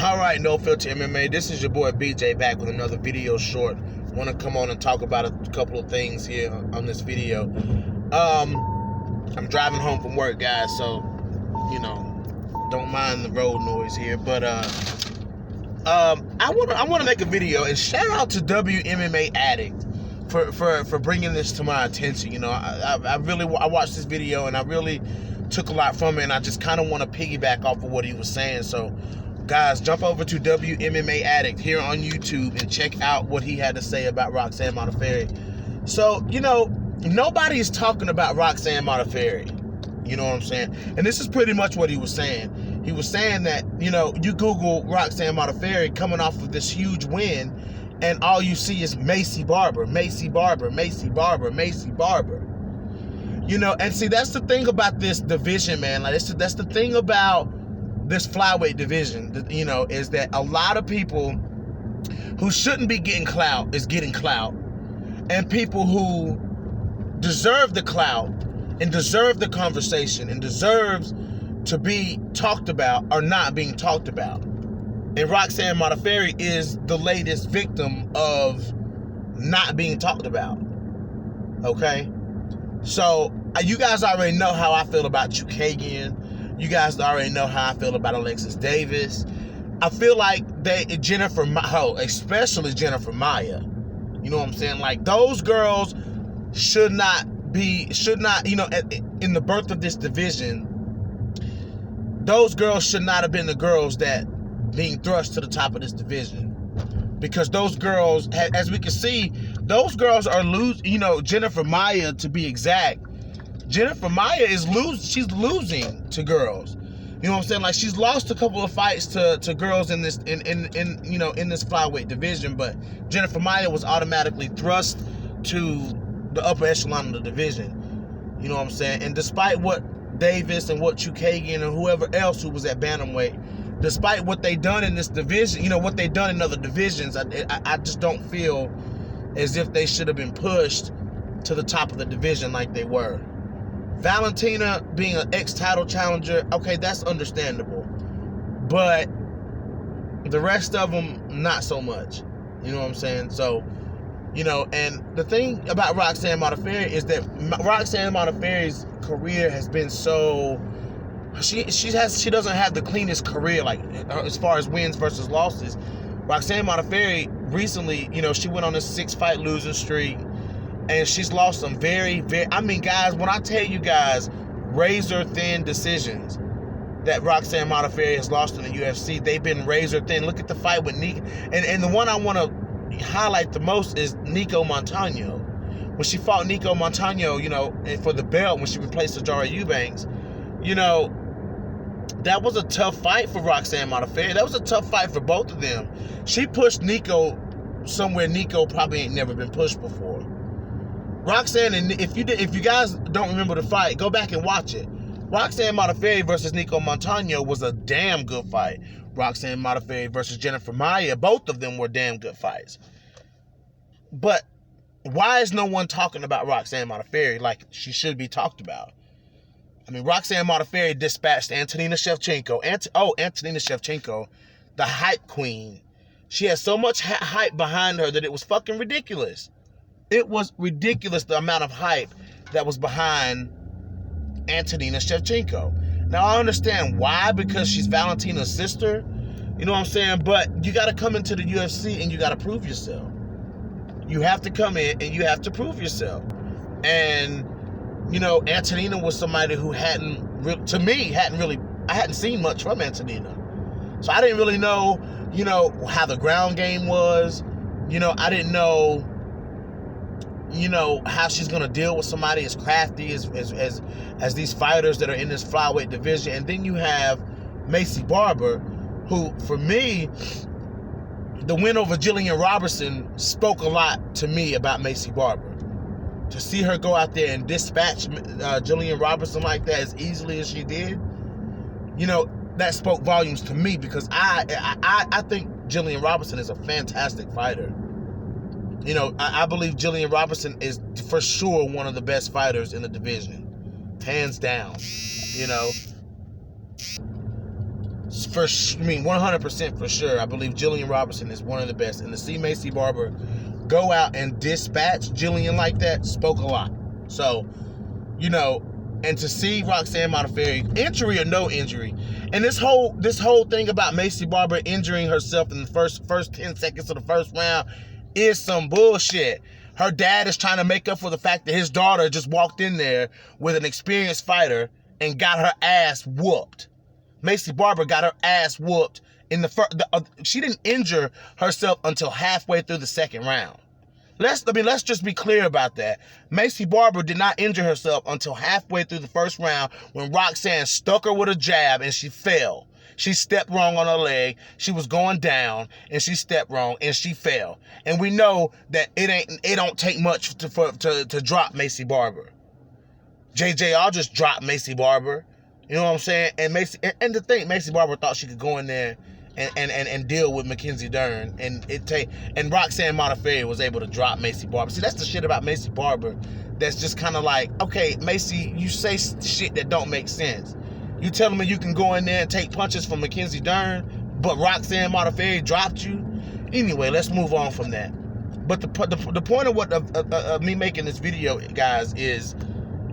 All right, No Filter MMA. This is your boy BJ back with another video short. Want to come on and talk about a couple of things here on this video. I'm driving home from work, guys, so don't mind the road noise here. But I want to make a video and shout out to WMMA Addict for bringing this to my attention. I watched this video and I really took a lot from it, and I just kind of want to piggyback off of what he was saying. So guys, jump over to WMMA Addict here on YouTube and check out what he had to say about Roxanne Modefferi. So, nobody's talking about Roxanne Modefferi. You know what I'm saying? And this is pretty much what he was saying. He was saying that, you Google Roxanne Modefferi coming off of this huge win, and all you see is Macy Barber, Macy Barber, Macy Barber, Macy Barber. And see, that's the thing about this division, man. Like, that's the thing about this flyweight division, is that a lot of people who shouldn't be getting clout is getting clout, and people who deserve the clout and deserve the conversation and deserves to be talked about are not being talked about. And Roxanne Modefferi is the latest victim of not being talked about. Okay? So, you guys already know how I feel about Chukagian. You guys already know how I feel about Alexis Davis. I feel like especially Jennifer Maya. You know what I'm saying? Like, those girls should not, in the birth of this division, those girls should not have been the girls that being thrust to the top of this division. Because those girls, as we can see, those girls are Jennifer Maya, to be exact. Jennifer Maya she's losing to girls. You know what I'm saying? Like, she's lost a couple of fights to girls in this in this flyweight division, but Jennifer Maya was automatically thrust to the upper echelon of the division. You know what I'm saying? And despite what Davis and what Chukagian and whoever else who was at bantamweight, despite what they done in this division, what they done in other divisions, I just don't feel as if they should have been pushed to the top of the division like they were. Valentina being an ex-title challenger, okay, that's understandable. But the rest of them, not so much. You know what I'm saying? So, and the thing about Roxanne Modefferi is that Roxanne Modefferi's career has been so... She doesn't have the cleanest career, like, as far as wins versus losses. Roxanne Modefferi recently, she went on this 6-fight losing streak. And she's lost some very, guys, when I tell you guys, razor-thin decisions that Roxanne Modefferi has lost in the UFC, they've been razor-thin. Look at the fight with Nico. And the one I want to highlight the most is Nico Montano. When she fought Nico Montano, for the belt, when she replaced Ajara Eubanks, that was a tough fight for Roxanne Modefferi. That was a tough fight for both of them. She pushed Nico somewhere Nico probably ain't never been pushed before. Roxanne, and if you guys don't remember the fight, go back and watch it. Roxanne Modefferi versus Nico Montano was a damn good fight. Roxanne Modefferi versus Jennifer Maya, both of them were damn good fights. But why is no one talking about Roxanne Modefferi like she should be talked about? I mean, Roxanne Modefferi dispatched Antonina Shevchenko. Antonina Shevchenko, the hype queen. She had so much hype behind her that it was fucking ridiculous. It was ridiculous, the amount of hype that was behind Antonina Shevchenko. Now, I understand why, because she's Valentina's sister. You know what I'm saying? But you got to come into the UFC and you got to prove yourself. You have to come in and you have to prove yourself. And, Antonina was somebody who I hadn't seen much from Antonina. So I didn't really know, how the ground game was. I didn't know, how she's gonna deal with somebody as crafty as these fighters that are in this flyweight division. And then you have Macy Barber, who, for me, the win over Jillian Robertson spoke a lot to me about Macy Barber. To see her go out there and dispatch Jillian Robertson like that as easily as she did, that spoke volumes to me, because I think Jillian Robertson is a fantastic fighter. I believe Jillian Robertson is for sure one of the best fighters in the division. Hands down. I mean, 100% for sure. I believe Jillian Robertson is one of the best. And to see Macy Barber go out and dispatch Jillian like that spoke a lot. So, you know, and to see Roxanne Modefferi, injury or no injury, and this whole thing about Macy Barber injuring herself in the first 10 seconds of the first round is some bullshit. Her dad is trying to make up for the fact that his daughter just walked in there with an experienced fighter and got her ass whooped. Macy Barber got her ass whooped in the first. She didn't injure herself until halfway through the second round. Let's just be clear about that. Macy Barber did not injure herself until halfway through the first round when Roxanne stuck her with a jab and she fell. She stepped wrong on her leg. She was going down and she stepped wrong and she fell. And we know that it don't take much to drop Macy Barber. JJR just dropped Macy Barber. You know what I'm saying? And the thing, Macy Barber thought she could go in there and deal with Mackenzie Dern, and Roxanne Modefferi was able to drop Macy Barber. See, that's the shit about Macy Barber. That's just kind of like, okay, Macy, you say shit that don't make sense. You telling me you can go in there and take punches from Mackenzie Dern, but Roxanne Modefferi dropped you? Anyway, let's move on from that. But the point of me making this video, guys, is,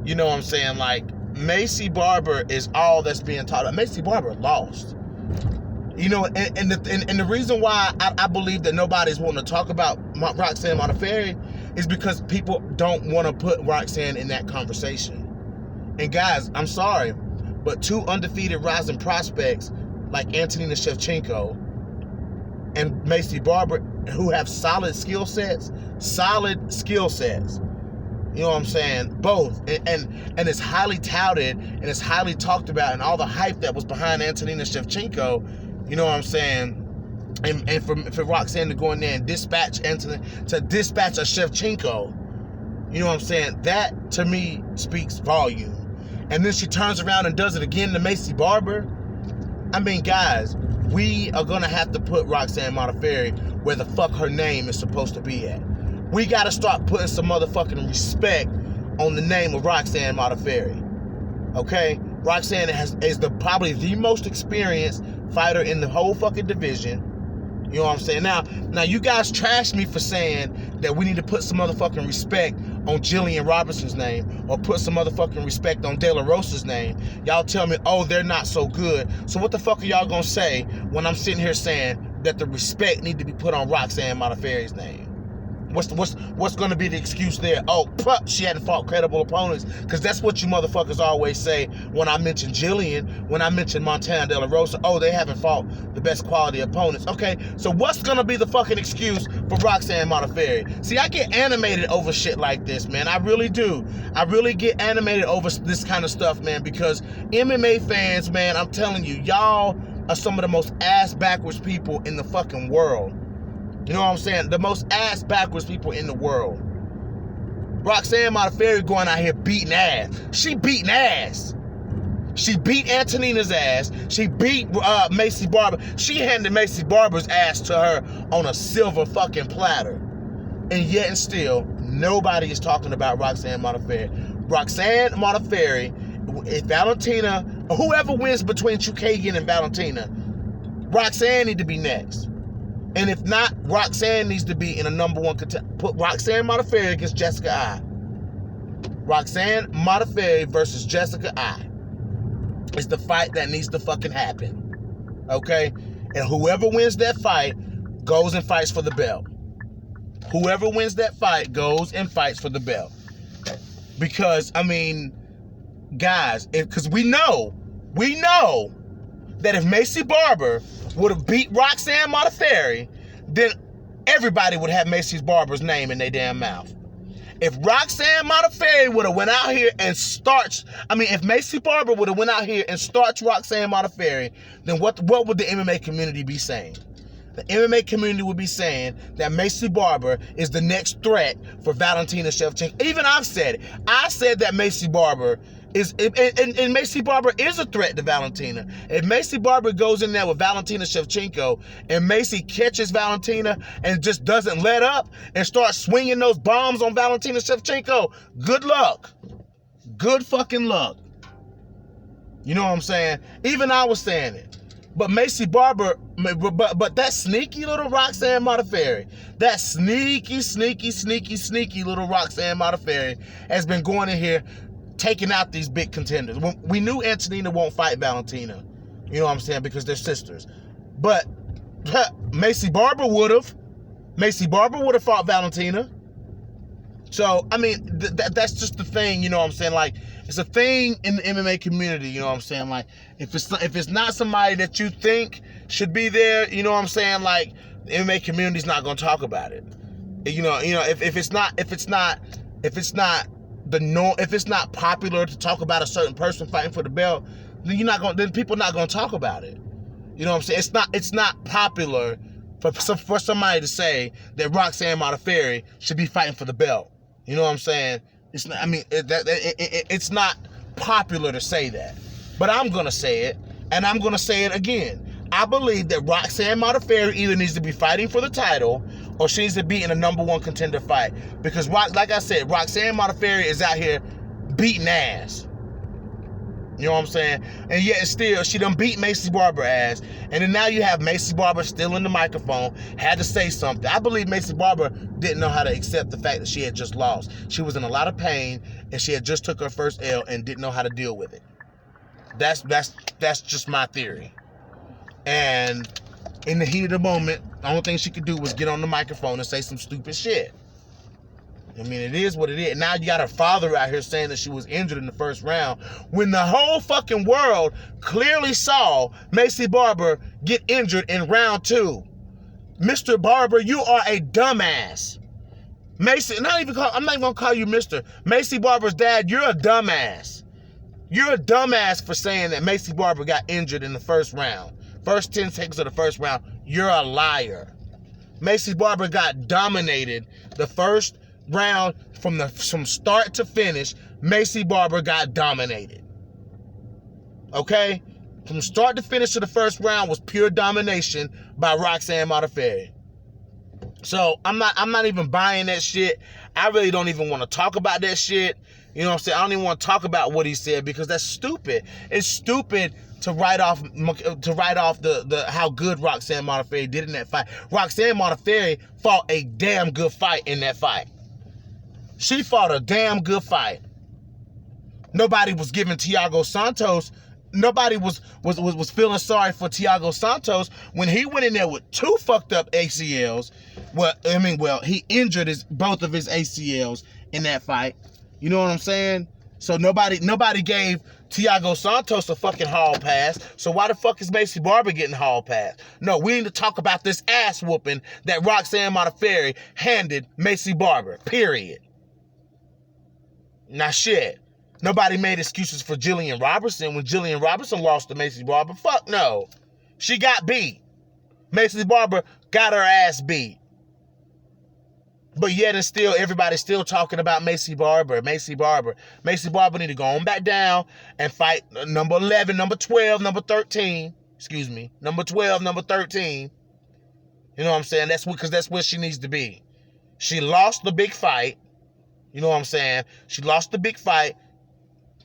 you know what I'm saying, like, Macy Barber is all that's being taught about. Macy Barber lost. You know, and the reason why I believe that nobody's wanting to talk about Roxanne Modefferi is because people don't want to put Roxanne in that conversation. And guys, I'm sorry, but two undefeated rising prospects like Antonina Shevchenko and Macy Barber, who have solid skill sets. You know what I'm saying? Both. And it's highly touted and it's highly talked about, and all the hype that was behind Antonina Shevchenko, you know what I'm saying? And for Roxanne to go in there and dispatch a Shevchenko, you know what I'm saying? That, to me, speaks volume. And then she turns around and does it again to Macy Barber. I mean, guys, we are going to have to put Roxanne Modefferi where the fuck her name is supposed to be at. We got to start putting some motherfucking respect on the name of Roxanne Modefferi. Okay? Roxanne is probably the most experienced fighter in the whole fucking division. You know what I'm saying? Now you guys trashed me for saying that we need to put some motherfucking respect on Jillian Robertson's name, or put some motherfucking respect on De La Rosa's name. Y'all tell me, oh, they're not so good. So what the fuck are y'all gonna say when I'm sitting here saying that the respect need to be put on Roxanne Modefferi's name? What's going to be the excuse there? Oh, she hadn't fought credible opponents. Because that's what you motherfuckers always say when I mention Jillian, when I mention Montana De La Rosa. Oh, they haven't fought the best quality opponents. Okay, so what's going to be the fucking excuse for Roxanne Modefferi? See, I get animated over shit like this, man. I really do. I really get animated over this kind of stuff, man, because MMA fans, man, I'm telling you, y'all are some of the most ass-backwards people in the fucking world. You know what I'm saying? The most ass-backwards people in the world. Roxanne Modefferi going out here beating ass. She beating ass. She beat Antonina's ass. She beat Macy Barber. She handed Macy Barber's ass to her on a silver fucking platter. And yet and still, nobody is talking about Roxanne Modefferi. Roxanne Modefferi, if Valentina, whoever wins between Chookagian and Valentina, Roxanne need to be next. And if not, Roxanne needs to be in a number one contender. Put Roxanne Modefferi against Jessica I. Roxanne Modefferi versus Jessica I is the fight that needs to fucking happen. Okay? And whoever wins that fight goes and fights for the belt. Whoever wins that fight goes and fights for the belt. Because, I mean, guys, because we know that if Macy Barber would have beat Roxanne Modefferi, then everybody would have Macy Barber's name in their damn mouth. If Roxanne Modefferi would have went out here and if Macy Barber would have went out here and starched Roxanne Modefferi, then what would the MMA community be saying? The MMA community would be saying that Macy Barber is the next threat for Valentina Shevchenko. Even I've said it. I said that Macy Barber and Macy Barber is a threat to Valentina. If Macy Barber goes in there with Valentina Shevchenko and Macy catches Valentina and just doesn't let up and starts swinging those bombs on Valentina Shevchenko, good luck. Good fucking luck. You know what I'm saying? Even I was saying it. But Macy Barber, but that sneaky little Roxanne Modefferi, that sneaky little Roxanne Modefferi has been going in here taking out these big contenders. We knew Antonina won't fight Valentina, you know what I'm saying, because they're sisters. But Macy Barber would have. Macy Barber would have fought Valentina. So, I mean, that's just the thing, you know what I'm saying? Like, it's a thing in the MMA community, you know what I'm saying? Like, if it's not somebody that you think should be there, you know what I'm saying? Like, the MMA community's not going to talk about it. You know, if it's not popular to talk about a certain person fighting for the belt, then people not going to talk about it. You know what I'm saying? It's not popular for somebody to say that Roxanne Modefferi should be fighting for the belt. You know what I'm saying? It's not. I mean, it's not popular to say that, but I'm gonna say it, and I'm gonna say it again. I believe that Roxanne Modefferi either needs to be fighting for the title, or she needs to be in a number one contender fight. Because, like I said, Roxanne Modefferi is out here beating ass. You know what I'm saying? And yet still, she done beat Macy Barber ass. And then now you have Macy Barber still in the microphone, had to say something. I believe Macy Barber didn't know how to accept the fact that she had just lost. She was in a lot of pain, and she had just took her first L and didn't know how to deal with it. That's just my theory. And in the heat of the moment, the only thing she could do was get on the microphone and say some stupid shit. I mean, it is what it is. Now you got her father out here saying that she was injured in the first round, when the whole fucking world clearly saw Macy Barber get injured in round 2. Mr. Barber, you are a dumbass. Macy, I'm not even gonna call you Mr. Macy Barber's dad, you're a dumbass. You're a dumbass for saying that Macy Barber got injured in the first round. First 10 seconds of the first round. You're a liar. Macy Barber got dominated the first round from start to finish. Macy Barber got dominated. Okay? From start to finish of the first round was pure domination by Roxanne Modefferi. So I'm not even buying that shit. I really don't even want to talk about that shit. You know what I'm saying? I don't even want to talk about what he said, because that's stupid. It's stupid to write off the how good Roxanne Modefferi did in that fight. Roxanne Modefferi fought a damn good fight in that fight. She fought a damn good fight. Nobody was giving Thiago Santos. Nobody was feeling sorry for Thiago Santos when he went in there with 2 fucked up ACLs. He injured both of his ACLs in that fight. You know what I'm saying? So nobody gave Thiago Santos a fucking hall pass. So why the fuck is Macy Barber getting hall pass? No, we need to talk about this ass whooping that Roxanne Modefferi handed Macy Barber. Period. Now shit. Nobody made excuses for Jillian Robertson when Jillian Robertson lost to Macy Barber. Fuck no. She got beat. Macy Barber got her ass beat. But yet and still, everybody's still talking about Macy Barber. Macy Barber need to go on back down and fight number 11, number 12, number 13. Excuse me. Number 12, number 13. You know what I'm saying? Because that's where she needs to be. She lost the big fight. You know what I'm saying? She lost the big fight.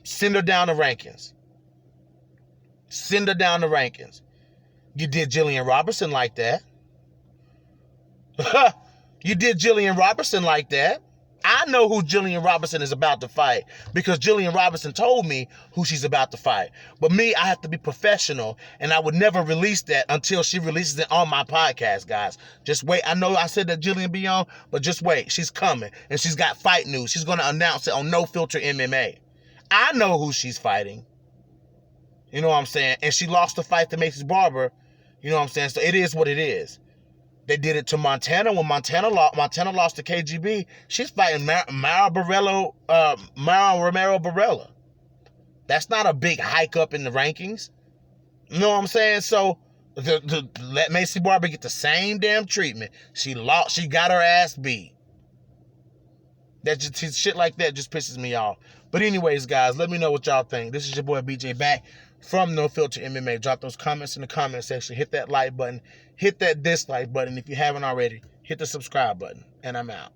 Send her down the rankings. Send her down the rankings. You did Jillian Robertson like that. You did Jillian Robertson like that. I know who Jillian Robertson is about to fight, because Jillian Robertson told me who she's about to fight. But me, I have to be professional, and I would never release that until she releases it on my podcast, guys. Just wait. I know I said that Jillian be on, but just wait. She's coming, and she's got fight news. She's going to announce it on No Filter MMA. I know who she's fighting. You know what I'm saying? And she lost the fight to Macy Barber. You know what I'm saying? So it is what it is. They did it to Montana when Montana lost to KGB. She's fighting Mara Romero Barella. That's not a big hike up in the rankings. You know what I'm saying? So let Macy Barber get the same damn treatment. She got her ass beat. That just shit like that just pisses me off. But anyways, guys, let me know what y'all think. This is your boy BJ back from No Filter MMA. Drop those comments in the comment section. Hit that like button. Hit that dislike button if you haven't already. Hit the subscribe button. And I'm out.